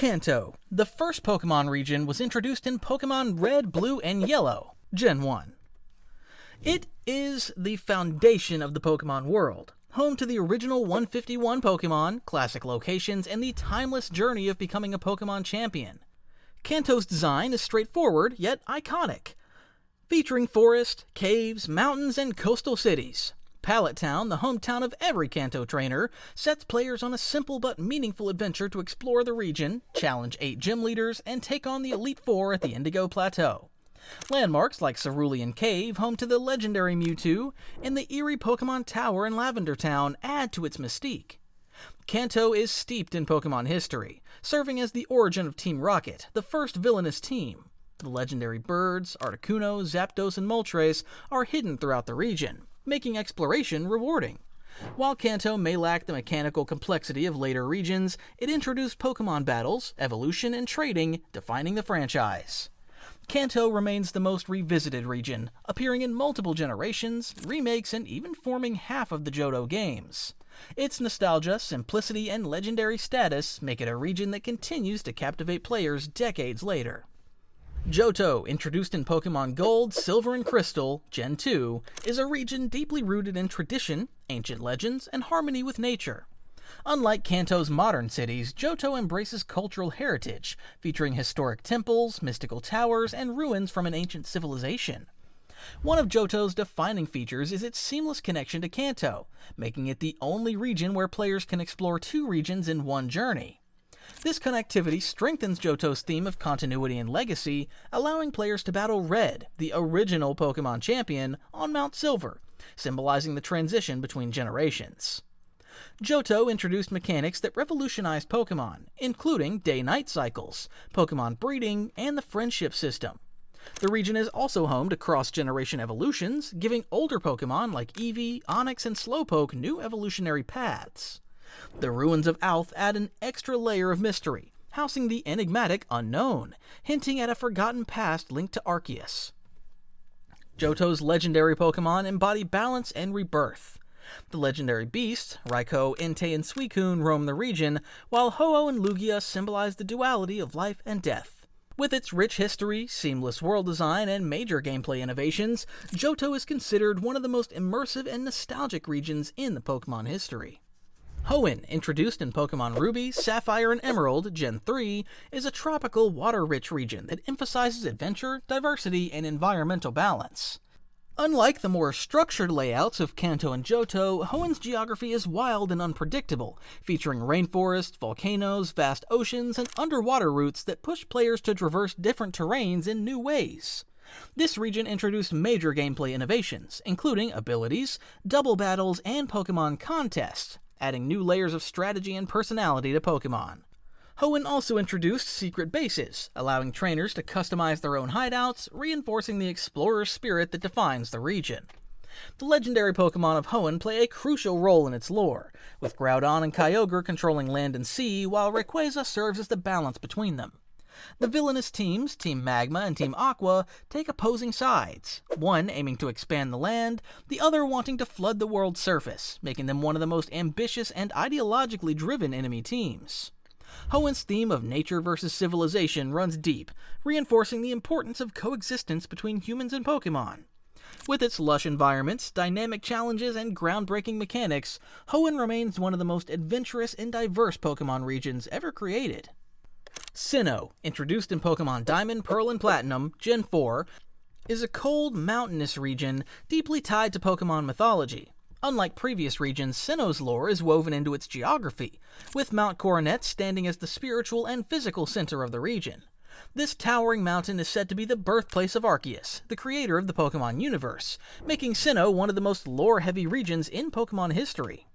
Kanto, the first Pokémon region, was introduced in Pokémon Red, Blue, and Yellow, Gen 1. It is the foundation of the Pokémon world, home to the original 151 Pokémon, classic locations, and the timeless journey of becoming a Pokémon champion. Kanto's design is straightforward, yet iconic, featuring forest, caves, mountains, and coastal cities. Pallet Town, the hometown of every Kanto trainer, sets players on a simple but meaningful adventure to explore the region, challenge 8 gym leaders, and take on the Elite Four at the Indigo Plateau. Landmarks like Cerulean Cave, home to the legendary Mewtwo, and the eerie Pokémon Tower in Lavender Town add to its mystique. Kanto is steeped in Pokémon history, serving as the origin of Team Rocket, the first villainous team. The legendary birds, Articuno, Zapdos, and Moltres are hidden throughout the region, making exploration rewarding. While Kanto may lack the mechanical complexity of later regions, it introduced Pokémon battles, evolution, and trading, defining the franchise. Kanto remains the most revisited region, appearing in multiple generations, remakes, and even forming half of the Johto games. Its nostalgia, simplicity, and legendary status make it a region that continues to captivate players decades later. Johto, introduced in Pokémon Gold, Silver, and Crystal, Gen 2, is a region deeply rooted in tradition, ancient legends, and harmony with nature. Unlike Kanto's modern cities, Johto embraces cultural heritage, featuring historic temples, mystical towers, and ruins from an ancient civilization. One of Johto's defining features is its seamless connection to Kanto, making it the only region where players can explore 2 regions in one journey. This connectivity strengthens Johto's theme of continuity and legacy, allowing players to battle Red, the original Pokémon champion, on Mount Silver, symbolizing the transition between generations. Johto introduced mechanics that revolutionized Pokémon, including day-night cycles, Pokémon breeding, and the friendship system. The region is also home to cross-generation evolutions, giving older Pokémon like Eevee, Onix, and Slowpoke new evolutionary paths. The ruins of Alph add an extra layer of mystery, housing the enigmatic Unknown, hinting at a forgotten past linked to Arceus. Johto's legendary Pokémon embody balance and rebirth. The legendary beasts, Raikou, Entei, and Suicune, roam the region, while Ho-Oh and Lugia symbolize the duality of life and death. With its rich history, seamless world design, and major gameplay innovations, Johto is considered one of the most immersive and nostalgic regions in the Pokémon history. Hoenn, introduced in Pokémon Ruby, Sapphire, and Emerald, Gen 3, is a tropical, water-rich region that emphasizes adventure, diversity, and environmental balance. Unlike the more structured layouts of Kanto and Johto, Hoenn's geography is wild and unpredictable, featuring rainforests, volcanoes, vast oceans, and underwater routes that push players to traverse different terrains in new ways. This region introduced major gameplay innovations, including abilities, double battles, and Pokémon contests, adding new layers of strategy and personality to Pokémon. Hoenn also introduced secret bases, allowing trainers to customize their own hideouts, reinforcing the explorer spirit that defines the region. The legendary Pokémon of Hoenn play a crucial role in its lore, with Groudon and Kyogre controlling land and sea, while Rayquaza serves as the balance between them. The villainous teams, Team Magma and Team Aqua, take opposing sides, one aiming to expand the land, the other wanting to flood the world's surface, making them one of the most ambitious and ideologically driven enemy teams. Hoenn's theme of nature versus civilization runs deep, reinforcing the importance of coexistence between humans and Pokémon. With its lush environments, dynamic challenges, and groundbreaking mechanics, Hoenn remains one of the most adventurous and diverse Pokémon regions ever created. Sinnoh, introduced in Pokémon Diamond, Pearl, and Platinum, Gen 4, is a cold, mountainous region deeply tied to Pokémon mythology. Unlike previous regions, Sinnoh's lore is woven into its geography, with Mount Coronet standing as the spiritual and physical center of the region. This towering mountain is said to be the birthplace of Arceus, the creator of the Pokémon universe, making Sinnoh one of the most lore-heavy regions in Pokémon history.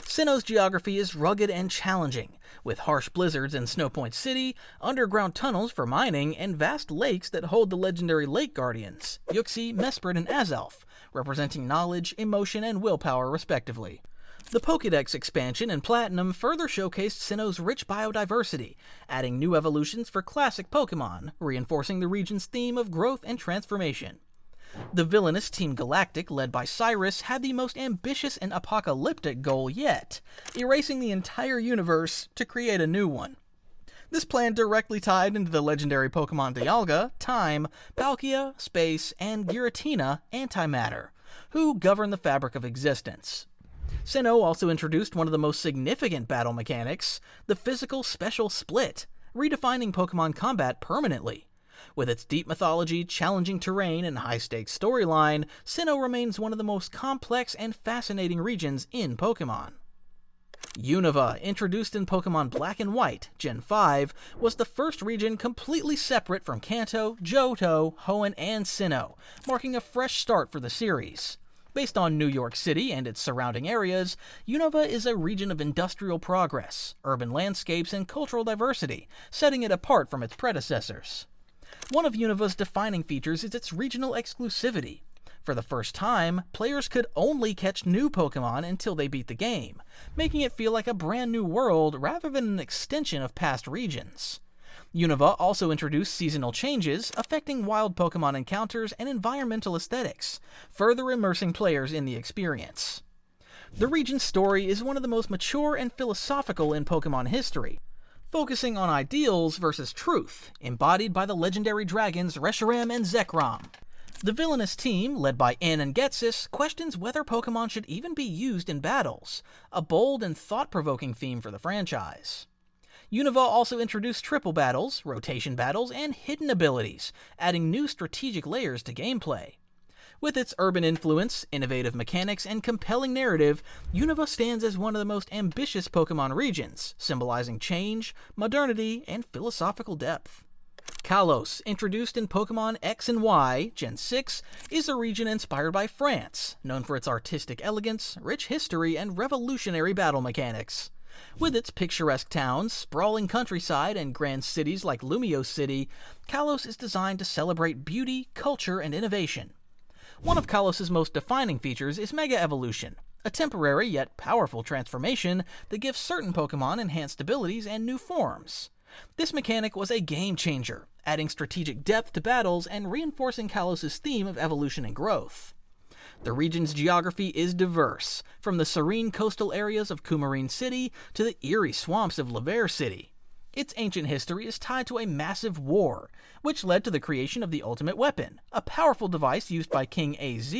Sinnoh's geography is rugged and challenging, with harsh blizzards in Snowpoint City, underground tunnels for mining, and vast lakes that hold the legendary Lake Guardians, Yuxi, Mesprit, and Azelf, representing knowledge, emotion, and willpower respectively. The Pokédex expansion in Platinum further showcased Sinnoh's rich biodiversity, adding new evolutions for classic Pokémon, reinforcing the region's theme of growth and transformation. The villainous Team Galactic, led by Cyrus, had the most ambitious and apocalyptic goal yet, erasing the entire universe to create a new one. This plan directly tied into the legendary Pokemon Dialga, Time, Palkia, Space, and Giratina, Antimatter, who govern the fabric of existence. Sinnoh also introduced one of the most significant battle mechanics, the physical special split, redefining Pokemon combat permanently. With its deep mythology, challenging terrain, and high-stakes storyline, Sinnoh remains one of the most complex and fascinating regions in Pokemon. Unova, introduced in Pokemon Black and White, Gen 5, was the first region completely separate from Kanto, Johto, Hoenn, and Sinnoh, marking a fresh start for the series. Based on New York City and its surrounding areas, Unova is a region of industrial progress, urban landscapes, and cultural diversity, setting it apart from its predecessors. One of Unova's defining features is its regional exclusivity. For the first time, players could only catch new Pokemon until they beat the game, making it feel like a brand new world rather than an extension of past regions. Unova also introduced seasonal changes, affecting wild Pokemon encounters and environmental aesthetics, further immersing players in the experience. The region's story is one of the most mature and philosophical in Pokemon history, focusing on ideals versus truth, embodied by the legendary dragons Reshiram and Zekrom. The villainous team, led by Ann and Getsis, questions whether Pokemon should even be used in battles, a bold and thought-provoking theme for the franchise. Unova also introduced triple battles, rotation battles, and hidden abilities, adding new strategic layers to gameplay. With its urban influence, innovative mechanics, and compelling narrative, Unova stands as one of the most ambitious Pokemon regions, symbolizing change, modernity, and philosophical depth. Kalos, introduced in Pokemon X and Y, Gen 6, is a region inspired by France, known for its artistic elegance, rich history, and revolutionary battle mechanics. With its picturesque towns, sprawling countryside, and grand cities like Lumiose City, Kalos is designed to celebrate beauty, culture, and innovation. One of Kalos' most defining features is Mega Evolution, a temporary yet powerful transformation that gives certain Pokemon enhanced abilities and new forms. This mechanic was a game-changer, adding strategic depth to battles and reinforcing Kalos' theme of evolution and growth. The region's geography is diverse, from the serene coastal areas of Coumarine City to the eerie swamps of Laver City. Its ancient history is tied to a massive war, which led to the creation of the Ultimate Weapon, a powerful device used by King AZ.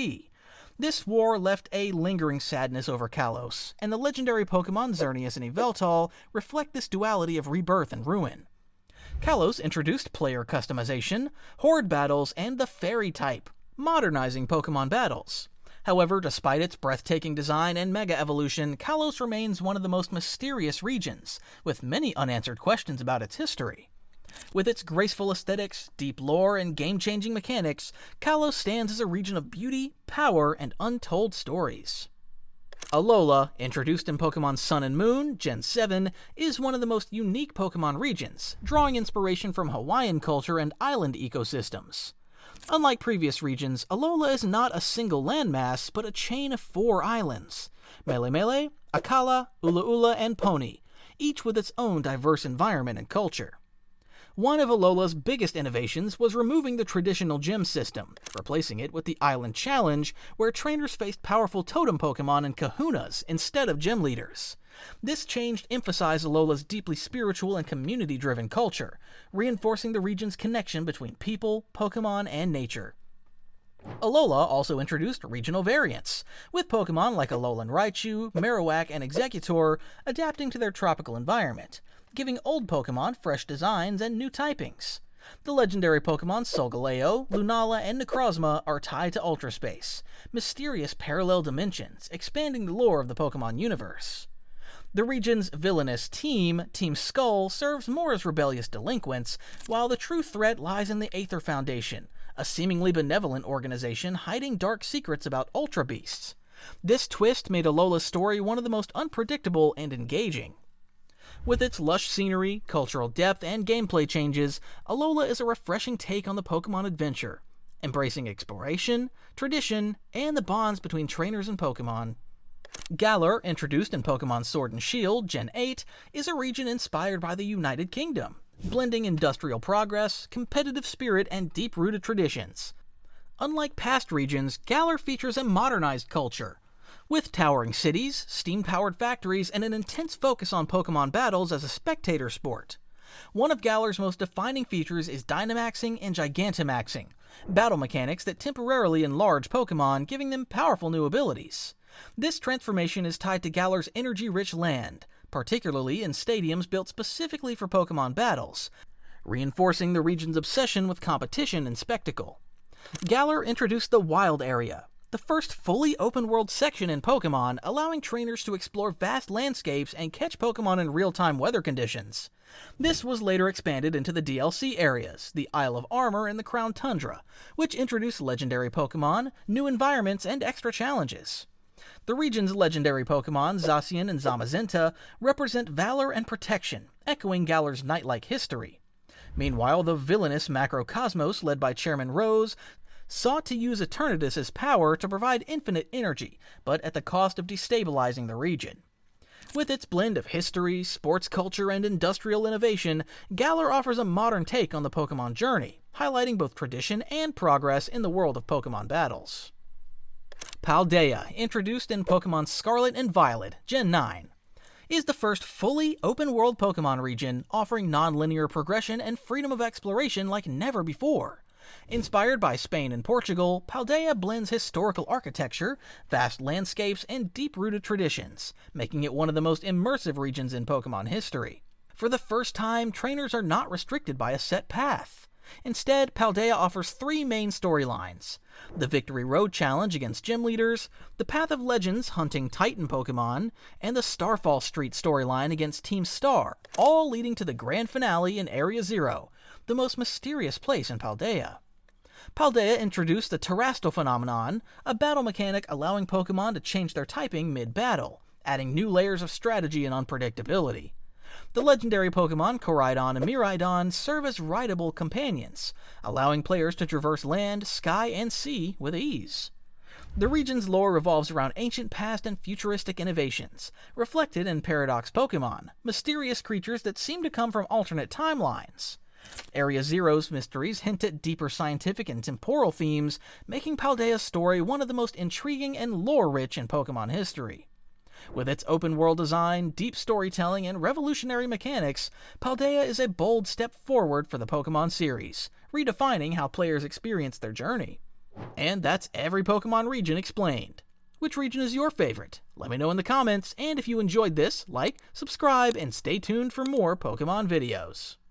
This war left a lingering sadness over Kalos, and the legendary Pokemon Xerneas and Yveltal reflect this duality of rebirth and ruin. Kalos introduced player customization, horde battles, and the fairy type, modernizing Pokemon battles. However, despite its breathtaking design and mega evolution, Kalos remains one of the most mysterious regions, with many unanswered questions about its history. With its graceful aesthetics, deep lore, and game-changing mechanics, Kalos stands as a region of beauty, power, and untold stories. Alola, introduced in Pokemon Sun and Moon, Gen 7, is one of the most unique Pokemon regions, drawing inspiration from Hawaiian culture and island ecosystems. Unlike previous regions, Alola is not a single landmass, but a chain of 4 islands: Melemele, Akala, Ulaula, and Poni, each with its own diverse environment and culture. One of Alola's biggest innovations was removing the traditional gym system, replacing it with the Island Challenge, where trainers faced powerful totem Pokemon and kahunas instead of gym leaders. This change emphasized Alola's deeply spiritual and community-driven culture, reinforcing the region's connection between people, Pokemon, and nature. Alola also introduced regional variants, with Pokemon like Alolan Raichu, Marowak, and Exeggutor adapting to their tropical environment, giving old Pokemon fresh designs and new typings. The legendary Pokemon Solgaleo, Lunala, and Necrozma are tied to Ultra Space, mysterious parallel dimensions, expanding the lore of the Pokemon universe. The region's villainous team, Team Skull, serves more as rebellious delinquents, while the true threat lies in the Aether Foundation, a seemingly benevolent organization hiding dark secrets about Ultra Beasts. This twist made Alola's story one of the most unpredictable and engaging. With its lush scenery, cultural depth, and gameplay changes, Alola is a refreshing take on the Pokemon adventure, embracing exploration, tradition, and the bonds between trainers and Pokemon. Galar, introduced in Pokemon Sword and Shield, Gen 8, is a region inspired by the United Kingdom, blending industrial progress, competitive spirit, and deep-rooted traditions. Unlike past regions, Galar features a modernized culture, with towering cities, steam-powered factories, and an intense focus on Pokemon battles as a spectator sport. One of Galar's most defining features is Dynamaxing and Gigantamaxing, battle mechanics that temporarily enlarge Pokémon, giving them powerful new abilities. This transformation is tied to Galar's energy-rich land, particularly in stadiums built specifically for Pokémon battles, reinforcing the region's obsession with competition and spectacle. Galar introduced the Wild Area, the first fully open-world section in Pokémon, allowing trainers to explore vast landscapes and catch Pokémon in real-time weather conditions. This was later expanded into the DLC areas, the Isle of Armor and the Crown Tundra, which introduced legendary Pokémon, new environments, and extra challenges. The region's legendary Pokémon, Zacian and Zamazenta, represent valor and protection, echoing Galar's knight-like history. Meanwhile, the villainous Macrocosmos, led by Chairman Rose, sought to use Eternatus' power to provide infinite energy, but at the cost of destabilizing the region. With its blend of history, sports culture, and industrial innovation, Galar offers a modern take on the Pokémon journey, highlighting both tradition and progress in the world of Pokémon battles. Paldea, introduced in Pokémon Scarlet and Violet, Gen 9, is the first fully open-world Pokémon region, offering non-linear progression and freedom of exploration like never before. Inspired by Spain and Portugal, Paldea blends historical architecture, vast landscapes, and deep-rooted traditions, making it one of the most immersive regions in Pokémon history. For the first time, trainers are not restricted by a set path. Instead, Paldea offers 3 main storylines: the Victory Road Challenge against gym leaders, the Path of Legends hunting Titan Pokémon, and the Starfall Street storyline against Team Star, all leading to the grand finale in Area Zero, the most mysterious place in Paldea. Paldea introduced the Terastal phenomenon, a battle mechanic allowing Pokémon to change their typing mid-battle, adding new layers of strategy and unpredictability. The legendary Pokémon Koraidon and Miraidon serve as rideable companions, allowing players to traverse land, sky, and sea with ease. The region's lore revolves around ancient past and futuristic innovations, reflected in Paradox Pokémon, mysterious creatures that seem to come from alternate timelines. Area Zero's mysteries hint at deeper scientific and temporal themes, making Paldea's story one of the most intriguing and lore-rich in Pokémon history. With its open-world design, deep storytelling, and revolutionary mechanics, Paldea is a bold step forward for the Pokémon series, redefining how players experience their journey. And that's every Pokémon region explained. Which region is your favorite? Let me know in the comments, and if you enjoyed this, like, subscribe, and stay tuned for more Pokémon videos.